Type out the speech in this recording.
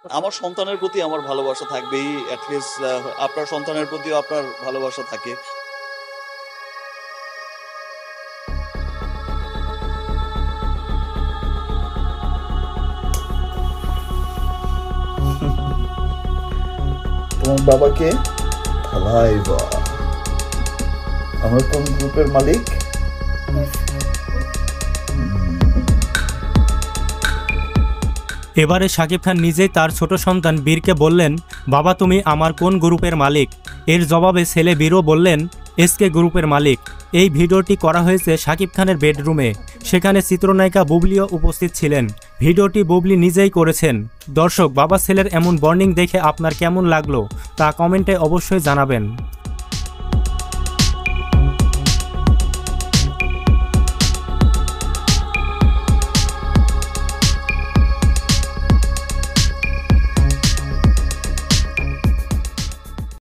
আমার সন্তানের প্রতি আমার ভালোবাসা থাকবেই, অ্যাটলিস্ট আপনার সন্তানের প্রতিও আপনার ভালোবাসা থাকে। তোমার বাবাকে থালাইবা। আমরা কোন গ্রুপের মালিক? এবারে শাকিব খান নিজেই তার ছোট সন্তান বীরকে বললেন, বাবা তুমি আমার কোন গ্রুপের মালিক? এর জবাবে ছেলে বীরও বললেন, এসকে গ্রুপের মালিক। এই ভিডিওটি করা হয়েছে শাকিব খানের বেডরুমে। সেখানে চিত্রনায়িকা বুবলিও উপস্থিত ছিলেন। ভিডিওটি বুবলি নিজেই করেছেন। দর্শক, বাবা ছেলের এমন বন্ডিং দেখে আপনার কেমন লাগলো তা কমেন্টে অবশ্যই জানাবেন।